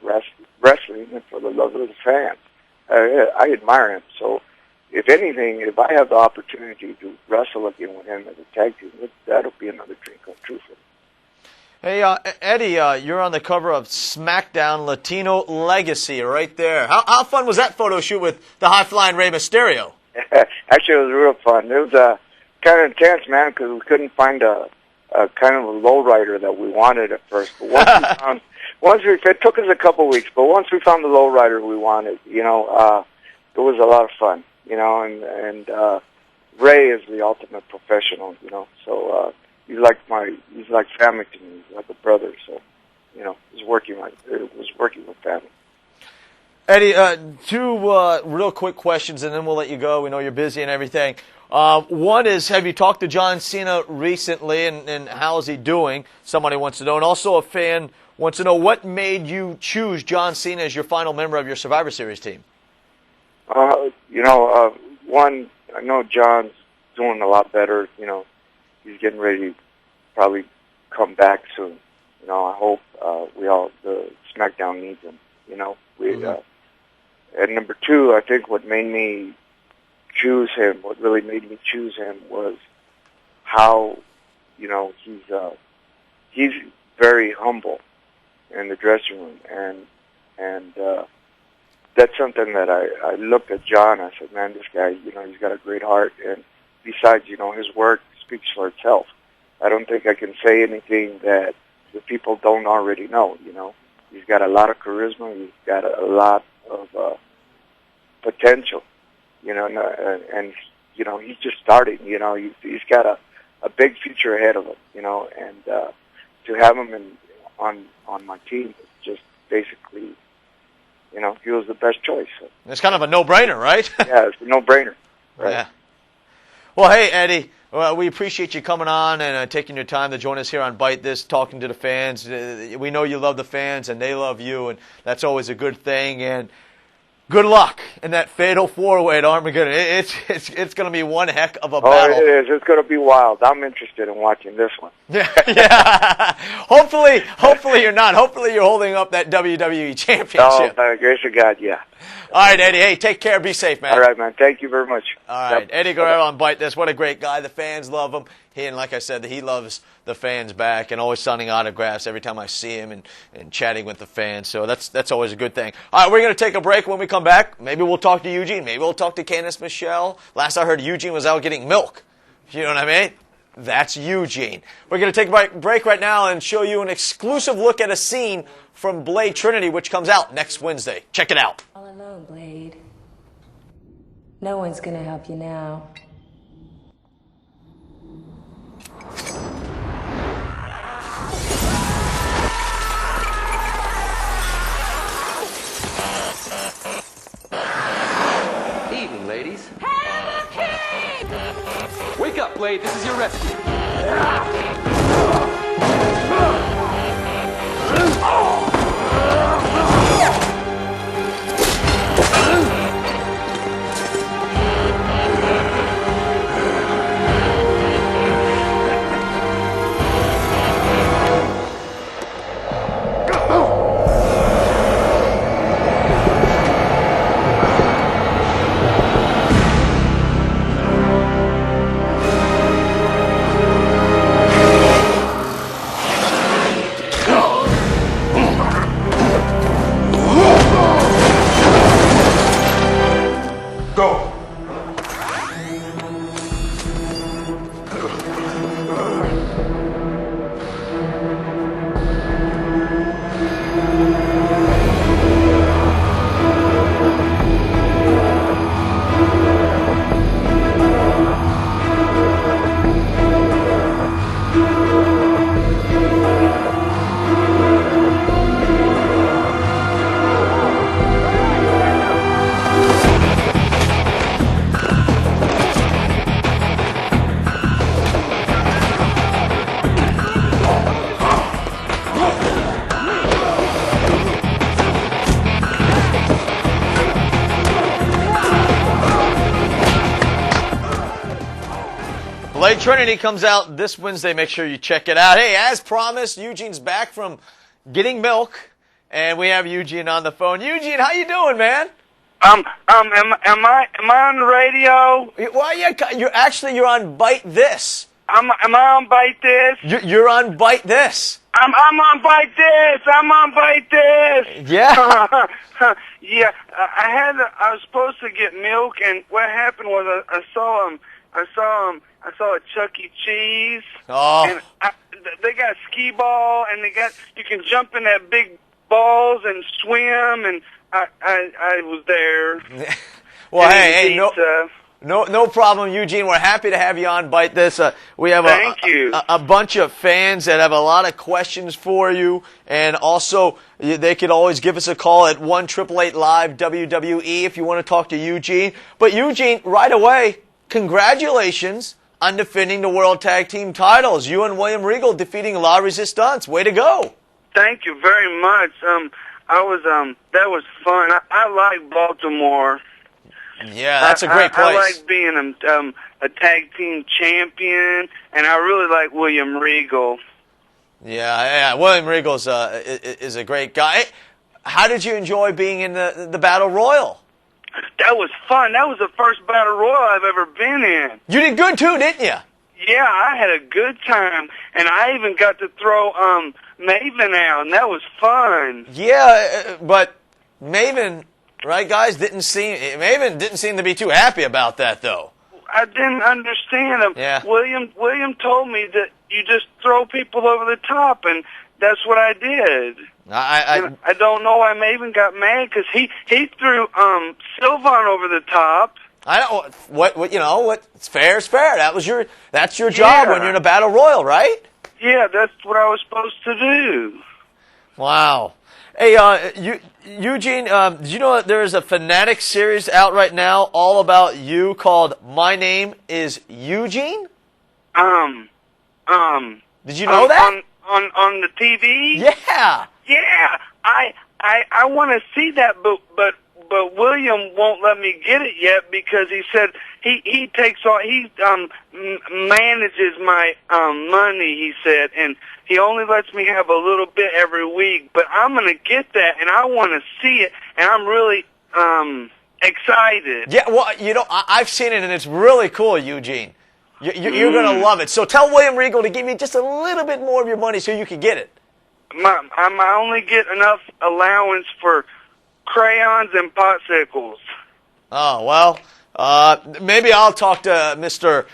wrestling and for the love of the fans. I admire him. So if anything, if I have the opportunity to wrestle again with him as a tag team, that'll be another dream come true for me. Hey, Eddie, you're on the cover of SmackDown Latino Legacy right there. How fun was that photo shoot with the high-flying Rey Mysterio? Actually, it was real fun. It was kind of intense, man, because we couldn't find a kind of a lowrider that we wanted at first. But it took us a couple weeks, but once we found the lowrider we wanted, you know, it was a lot of fun, you know, and Ray is the ultimate professional, you know, so he's like family to me. He's like a brother, so, you know, it was working with family. Eddie, two real quick questions, and then we'll let you go. We know you're busy and everything. One is, have you talked to John Cena recently, and how is he doing? Somebody wants to know. And also a fan wants to know, what made you choose John Cena as your final member of your Survivor Series team? You know, one, I know John's doing a lot better. You know, he's getting ready to probably come back soon. You know, I hope the SmackDown needs him. You know, and number two, I think what made me choose him, what really made me choose him was how, you know, he's very humble in the dressing room, and that's something that I looked at John. I said, man, this guy, you know, he's got a great heart, and besides, you know, his work speaks for itself. I don't think I can say anything that the people don't already know. You know, he's got a lot of charisma. He's got a lot of potential. You know, and you know, he's just starting. You know, he's got a big future ahead of him. You know, and to have him on my team is just basically, you know, he was the best choice. So. It's kind of a no-brainer, right? Yeah, it's a no-brainer. Right. Yeah. Well, hey, Eddie, we appreciate you coming on and taking your time to join us here on Bite This, talking to the fans. We know you love the fans, and they love you, and that's always a good thing. And good luck in that fatal four-way at Armageddon. It's going to be one heck of a battle. Oh, it is. It's going to be wild. I'm interested in watching this one. Yeah. Hopefully you're not. Hopefully you're holding up that WWE Championship. Oh, by the grace of God, yeah. All right, Eddie. Hey, take care. Be safe, man. All right, man. Thank you very much. All right. Yep. Eddie Guerrero on Bite This. What a great guy. The fans love him. And like I said, he loves the fans back and always signing autographs every time I see him and chatting with the fans. So that's always a good thing. All right, we're going to take a break. When we come back, maybe we'll talk to Eugene. Maybe we'll talk to Candice Michelle. Last I heard, Eugene was out getting milk. You know what I mean? That's Eugene. We're going to take a break right now and show you an exclusive look at a scene from Blade Trinity, which comes out next Wednesday. Check it out. All alone, Blade. No one's going to help you now. Evening, ladies. Wake up, Blade. This is your rescue. Go. Blade Trinity comes out this Wednesday. Make sure you check it out. Hey, as promised, Eugene's back from getting milk, and we have Eugene on the phone. Eugene, how you doing, man? Am I on the radio? Well, yeah, you're on Bite This. Am I on Bite This? You're on Bite This. I'm on Bite This. I'm on Bite This. Yeah. Yeah. I was supposed to get milk, and what happened was I saw a Chuck E. Cheese. Oh. And they got skee ball, and you can jump in that big balls and swim, and I was there. Well, hey, no problem, Eugene. We're happy to have you on Bite This. We have a bunch of fans that have a lot of questions for you, and also they could always give us a call at 1-888-LIVE-WWE if you want to talk to Eugene. But Eugene, right away, congratulations on defending the World Tag Team titles. You and William Regal defeating La Resistance. Way to go. Thank you very much. That was fun. I like Baltimore. Yeah, that's a great place. I like being a tag team champion, and I really like William Regal. Yeah, William Regal is a great guy. How did you enjoy being in the Battle Royal? That was fun. That was the first Battle Royal I've ever been in. You did good too, didn't you? Yeah, I had a good time, and I even got to throw Maven out, and that was fun. Yeah, but Maven, right, guys, Maven didn't seem to be too happy about that, though. I didn't understand him. Yeah. William told me that you just throw people over the top, and that's what I did. I don't know why Maven got mad, because he threw Sylvan over the top. I don't what it's fair is fair. That's your job when you're in a battle royal, right? Yeah, that's what I was supposed to do. Wow. Hey, Eugene, did you know that there is a Fanatic series out right now all about you called My Name is Eugene? Did you know that? On the TV? Yeah. Yeah. I want to see that, but William won't let me get it yet because he said he manages my money, he said, and he only lets me have a little bit every week. But I'm gonna get that, and I want to see it, and I'm really excited. Yeah, well, I've seen it, and it's really cool, Eugene. You're gonna love it. So tell William Regal to give you just a little bit more of your money so you can get it. I only get enough allowance for crayons and popsicles. Oh, well, maybe I'll talk to Mr.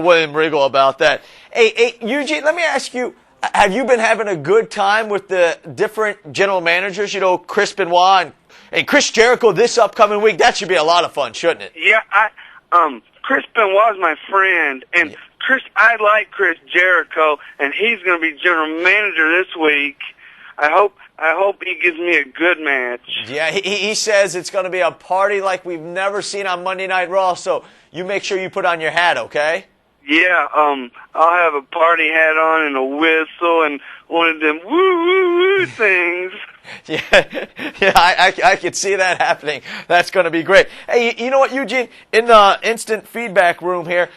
William Regal about that. Hey, Eugene, let me ask you, have you been having a good time with the different general managers? You know, Chris Benoit and Chris Jericho this upcoming week. That should be a lot of fun, shouldn't it? Yeah, Chris Benoit's my friend, and I like Chris Jericho, and he's going to be general manager this week. I hope he gives me a good match. Yeah, he says it's going to be a party like we've never seen on Monday Night Raw, so you make sure you put on your hat, okay? Yeah, I'll have a party hat on and a whistle and one of them woo-woo-woo things. Yeah, I could see that happening. That's going to be great. Hey, you know what, Eugene? In the instant feedback room here,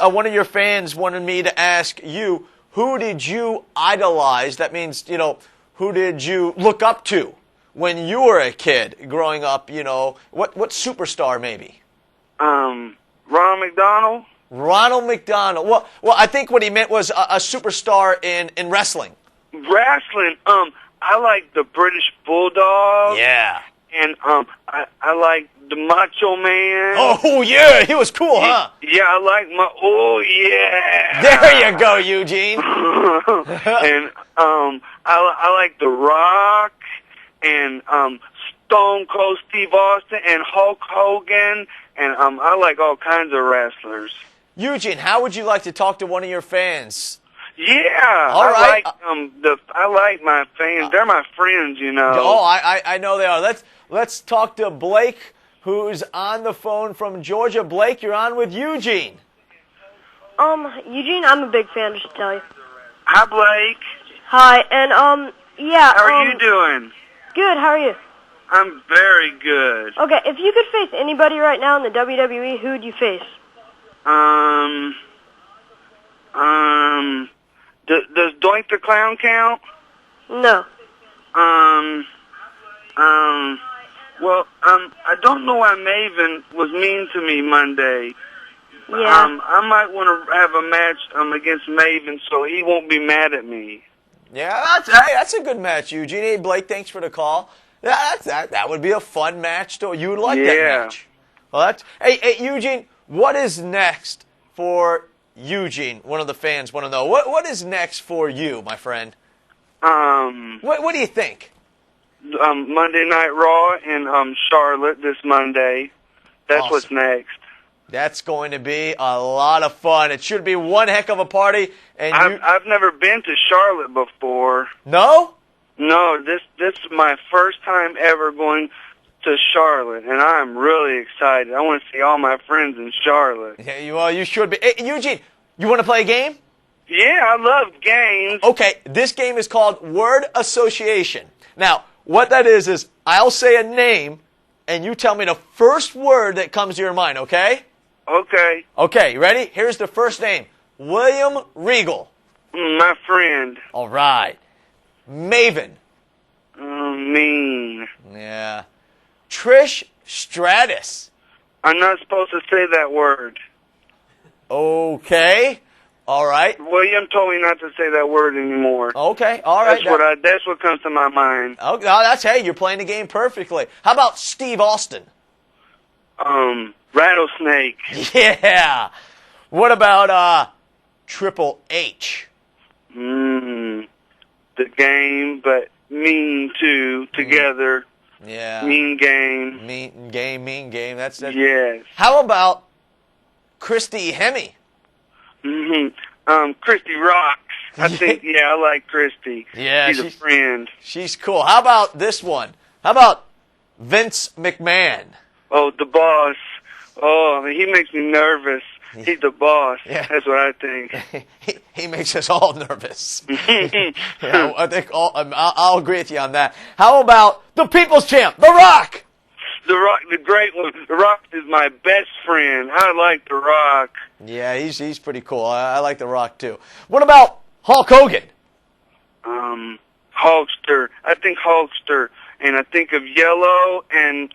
one of your fans wanted me to ask you, who did you idolize? That means, who did you look up to when you were a kid growing up? What superstar maybe? Ronald McDonald. Ronald McDonald. Well, I think what he meant was a superstar in wrestling. Wrestling. I like the British Bulldog. Yeah. and I like the Macho Man. Oh, yeah, he was cool, huh? Yeah, I like oh, yeah. There you go, Eugene. And I like The Rock and Stone Cold Steve Austin and Hulk Hogan, and I like all kinds of wrestlers. Eugene, how would you like to talk to one of your fans? Yeah, all right. I like my fans. They're my friends, you know. Oh, I know they are. Let's talk to Blake, who's on the phone from Georgia. Blake, you're on with Eugene. Eugene, I'm a big fan, just to tell you. Hi, Blake. Hi, and yeah. How are you doing? Good. How are you? I'm very good. Okay, if you could face anybody right now in the WWE, who would you face? Does Doink the Clown count? No. Well, I don't know why Maven was mean to me Monday. Yeah. I might want to have a match against Maven so he won't be mad at me. Yeah, that's a good match, Eugene. Hey, Blake, thanks for the call. That would be a fun match, too. You would like that match. Well, hey, Eugene, what is next for Eugene? One of the fans want to know. What is next for you, my friend? What do you think? Monday Night Raw in Charlotte this Monday. That's awesome. What's next. That's going to be a lot of fun. It should be one heck of a party. And I've never been to Charlotte before. No? No, this is my first time ever going to Charlotte, and I'm really excited. I want to see all my friends in Charlotte. Yeah, well, you should be. Hey, Eugene, you want to play a game? Yeah, I love games. Okay, this game is called Word Association. Now, what that is I'll say a name, and you tell me the first word that comes to your mind, okay? Okay. Okay, you ready? Here's the first name. William Regal. My friend. All right. Maven. Mean. Yeah. Trish Stratus. I'm not supposed to say that word. Okay. All right. William told me not to say that word anymore. Okay. All right. That's what comes to my mind. Oh, hey, you're playing the game perfectly. How about Steve Austin? Rattlesnake. Yeah. What about Triple H? The game, but mean too, together. Yeah. Mean game. Mean game. That's it. Yes. How about Christy Hemme? Christy rocks. I think, I like Christy. Yeah. She's a friend. She's cool. How about this one? How about Vince McMahon? Oh, the boss. Oh, he makes me nervous. He's the boss. Yeah. That's what I think. He makes us all nervous. Yeah, I think I'll agree with you on that. How about the People's Champ, The Rock? The Rock, the great one. The Rock is my best friend. I like The Rock. Yeah, he's pretty cool. I like The Rock too. What about Hulk Hogan? Hulkster. I think Hulkster, and I think of yellow and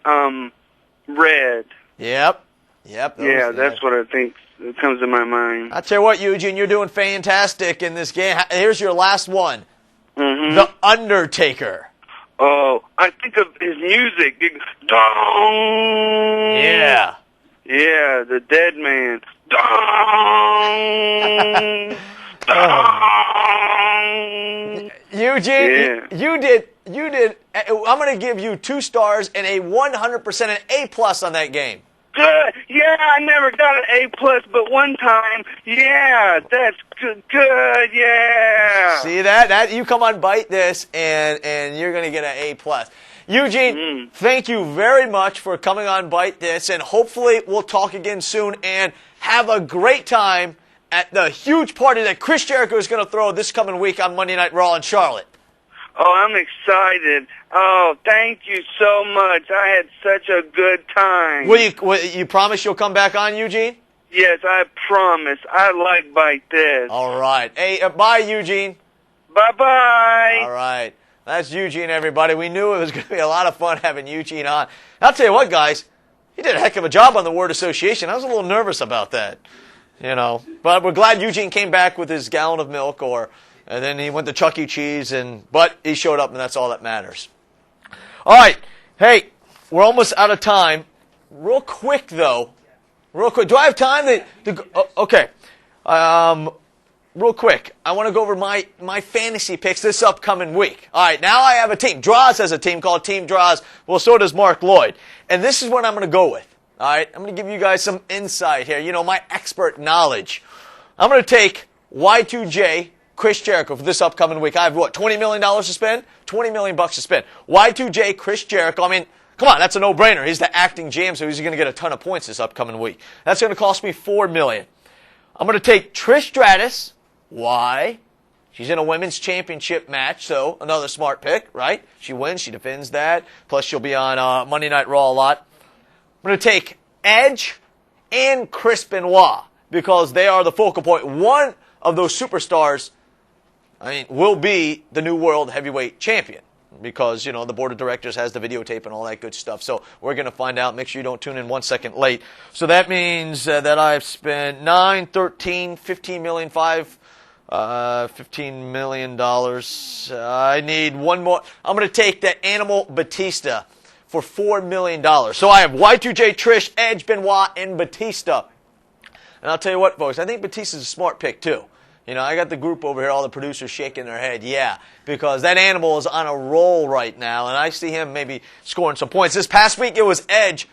red. Yep. That's what I think. It comes to my mind. I'll tell you what, Eugene, you're doing fantastic in this game. Here's your last one. Mm-hmm. The Undertaker. Oh, I think of his music. Dong! Yeah. Yeah, the dead man. Dong! Eugene, you did. I'm going to give you 2 stars and a 100% an A+ on that game. Good. Yeah, I never got an A+, but one time. Yeah, that's good. Yeah. See that? You come on Bite This, and you're going to get an A+. Eugene, thank you very much for coming on Bite This, and hopefully we'll talk again soon, and have a great time at the huge party that Chris Jericho is going to throw this coming week on Monday Night Raw in Charlotte. Oh, I'm excited. Oh, thank you so much. I had such a good time. Will you promise you'll come back on, Eugene? Yes, I promise. I like Bite This. All right. Hey, bye, Eugene. Bye-bye. All right. That's Eugene, everybody. We knew it was going to be a lot of fun having Eugene on. I'll tell you what, guys. He did a heck of a job on the word association. I was a little nervous about that, But we're glad Eugene came back with his gallon of milk, and then he went to Chuck E. Cheese, but he showed up, and that's all that matters. All right. Hey, we're almost out of time. Real quick, though. Real quick. Do I have time to go? Okay. Real quick. I want to go over my fantasy picks this upcoming week. All right. Now I have a team. Draws has a team called Team Draws. Well, so does Mark Lloyd. And this is what I'm going to go with. All right. I'm going to give you guys some insight here. You know, my expert knowledge. I'm going to take Y2J, Chris Jericho, for this upcoming week. I have, what, $20 million to spend? $20 million to spend. Y2J, Chris Jericho. I mean, come on, that's a no-brainer. He's the acting GM, so he's going to get a ton of points this upcoming week. That's going to cost me $4 million. I'm going to take Trish Stratus. Why? She's in a women's championship match, so another smart pick, right? She wins, she defends that. Plus, she'll be on Monday Night Raw a lot. I'm going to take Edge and Chris Benoit because they are the focal point. One of those superstars, will be the new world heavyweight champion because, you know, the board of directors has the videotape and all that good stuff. So we're going to find out. Make sure you don't tune in 1 second late. So that means that I've spent $9, $13, $15 million, $15 million. I need one more. I'm going to take that Animal Batista for $4 million. So I have Y2J, Trish, Edge, Benoit, and Batista. And I'll tell you what, folks, I think Batista's a smart pick, too. You know, I got the group over here, all the producers shaking their head. Yeah, because that Animal is on a roll right now, and I see him maybe scoring some points. This past week, it was Edge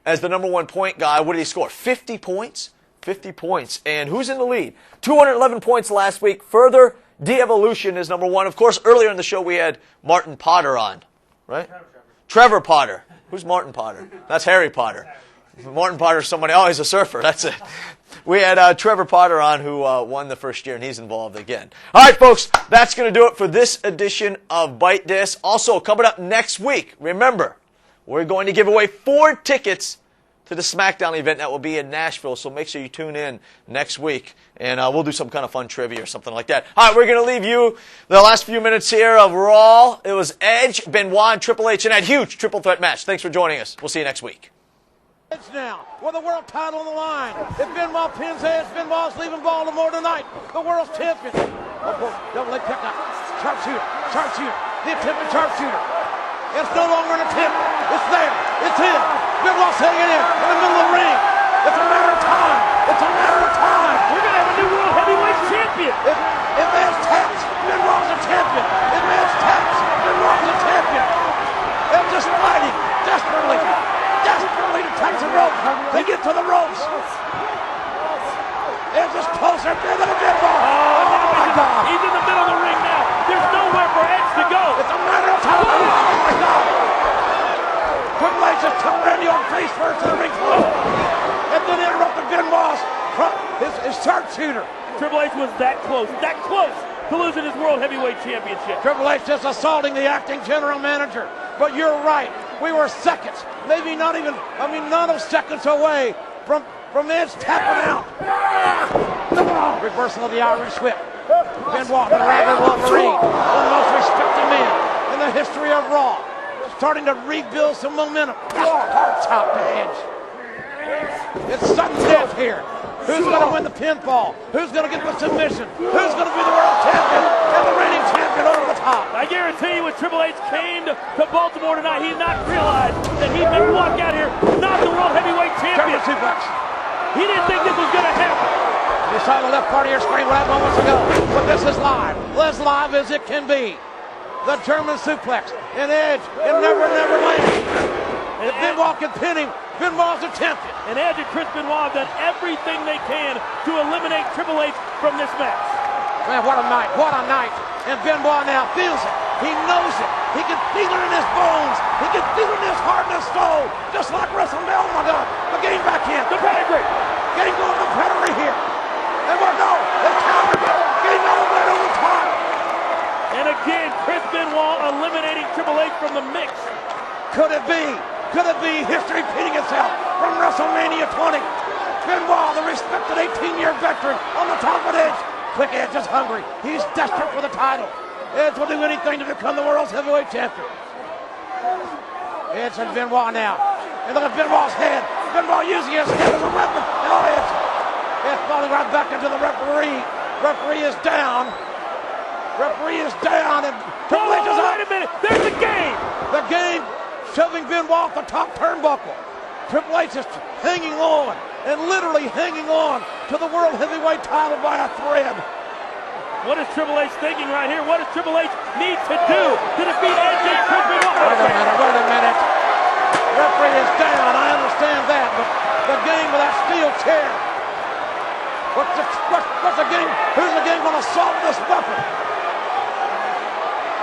as the number 1 point guy. What did he score? 50 points? 50 points. And who's in the lead? 211 points last week. Further, De-Evolution is number 1. Of course, earlier in the show, we had Martin Potter on, right? Trevor Potter. Who's Martin Potter? That's Harry Potter. Martin Potter is somebody. Oh, he's a surfer. That's it. We had Trevor Potter on who won the first year, and he's involved again. All right, folks, that's going to do it for this edition of Bite This. Also, coming up next week, remember, we're going to give away 4 tickets to the SmackDown event that will be in Nashville, so make sure you tune in next week, and we'll do some kind of fun trivia or something like that. All right, we're going to leave you the last few minutes here of Raw. It was Edge, Benoit, and Triple H in that huge triple threat match. Thanks for joining us. We'll see you next week. Edge now with the world title on the line. If Benoit pins Edge, Benoit's leaving Baltimore tonight. The world's champion. Double leg pick up. Sharpshooter. Sharpshooter. The attempted sharpshooter. It's no longer an attempt. It's there. It's in. Benoit's hitting it in the middle of the ring. It's a matter of time. It's a matter of time. We're going to have a new world heavyweight champion. If Edge taps, Benoit's a champion. If Edge taps, Benoit's a champion. They're just fighting desperately to touch the rope. They get to the ropes. Edge is closer than a Benoit. Oh my God. He's in the middle of the ring now. There's nowhere for Edge to go. It's a matter of time. Oh my God. Triple H just took Randy on face first to the ring floor. And then interrupted Benoit's his sharpshooter. Triple H was that close to losing his World Heavyweight Championship. Triple H just assaulting the acting general manager. But you're right. We were seconds, maybe none of seconds away from Edge tapping out. Reversal of the Irish whip. Benoit, the rabid Wolverine, one of the most respected men in the history of Raw. Starting to rebuild some momentum. Hard top to Edge. It's sudden death here. Who's going to win the pinfall? Who's going to get the submission? Who's going to be the world champion and the reigning champion over the top? I guarantee you when Triple H came to Baltimore tonight, he did not realize that he may walk out here not the world heavyweight champion. He didn't think this was going to happen. You saw the left part of your screen right moments ago, but this is live. As live as it can be. The German suplex, and Edge, it never lands. If Benoit can pin him, Benoit's a champion. And Edge and Chris Benoit have done everything they can to eliminate Triple H from this match. Man, what a night. And Benoit now feels it. He knows it. He can feel it in his bones. He can feel it in his heart and his soul. Just like WrestleMania. Oh my God. The game back in. The pedigree. Getting going to the pedigree here. And what? No. It's countered. Getting elevated over time. And again, Chris Benoit eliminating Triple H from the mix. Could it be? Could it be history repeating itself from WrestleMania 20? Benoit, the respected 18-year veteran, on the top of Edge. Quick Edge is hungry. He's desperate for the title. Edge will do anything to become the world's heavyweight champion. Edge and Benoit now. And look at Benoit's head. Benoit using his head as a weapon. And oh, Edge falling right back into the referee. Referee is down. And Triple H is up. Wait a minute. There's a game. The game shoving Benoit off the top turnbuckle. Triple H is hanging on, and literally hanging on to the World Heavyweight title by a thread. What is Triple H thinking right here? What does Triple H need to do to defeat Edge and Chris Benoit? Wait a minute. Referee is down, I understand that, but the game with that steel chair. What's the game? Who's the game going to solve this weapon?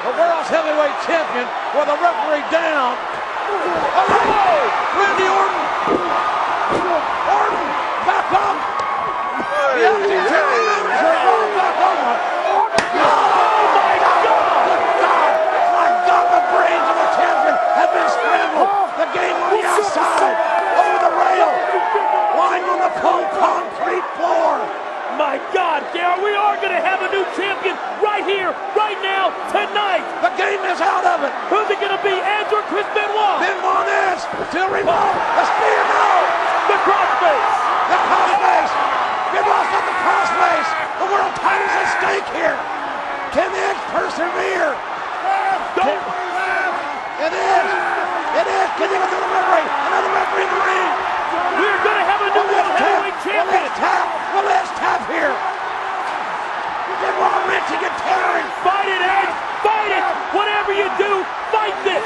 The World's Heavyweight Champion with the referee down. Oh! Randy Orton! Orton! Back up! The acting general manager is all back over. Oh my God! My God, the brains of the champion have been scrambled. The game on the outside, over the rail, lying on the cold concrete floor. My God, Guerrero, we are going to have a new champion right here, right now, tonight. The game is out of it. Who's it going to be, Edge or Chris Benoit? Benoit is still remote. The spear, no. The crossface. The crossface. Benoit's got the crossface. The world title's at stake here. Can Edge persevere? It is. It is. Can you go to the referee? Another referee in the ring. We're going to have a new World Heavyweight Champion. Well, let's tap here. Benoit wrenching and tearing. Fight it, Edge. Fight it. Whatever you do, fight this.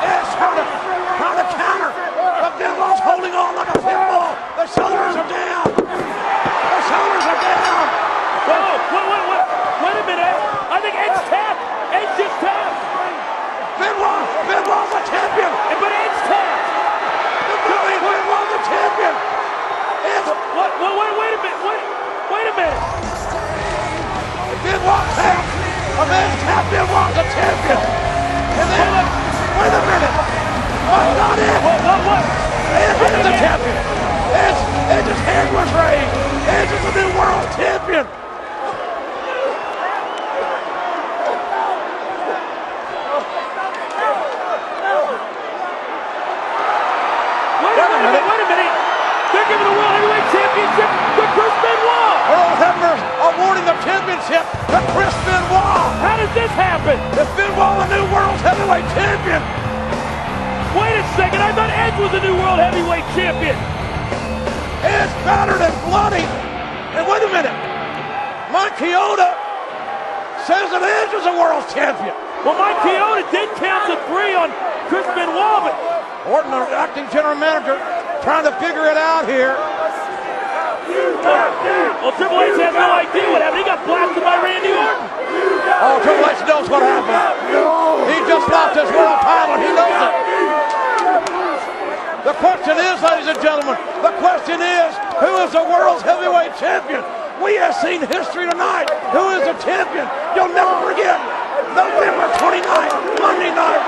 Edge trying to counter. But Benoit's holding on like a pinball. The shoulders are down. The shoulders are down. Wait a minute. I think Edge tapped. Edge just tapped. Benoit's a champion. But Edge tapped. Benoit's a champion. Edge. Wait a minute. Benoit tapped. A man's tapped. Benoit's a champion. And then, wait a minute. Oh, not Edge. What? Edge is the champion. Edge's hand was raised. Edge is the new world champion. Wait a minute. They're giving the World Heavyweight Championship to Chris Benoit. Earl Hebner's awarding the championship to Chris Benoit. How does this happen? Is Benoit the new World Heavyweight Champion? Wait a second. I thought Edge was the new World Heavyweight Champion. Edge battered and bloody. And wait a minute. Mike Chioda says that Edge is a world champion. Well, Mike Chioda did count to 3 on Chris Benoit, but Orton, our acting general manager, trying to figure it out here. Well, Triple H has no idea what happened. He got blasted by Randy Orton. Oh, Triple H knows what happened. He just lost his world title. He knows it. The question is, ladies and gentlemen, the question is, who is the world's heavyweight champion? We have seen history tonight. Who is the champion? You'll never forget. November 29th, Monday Night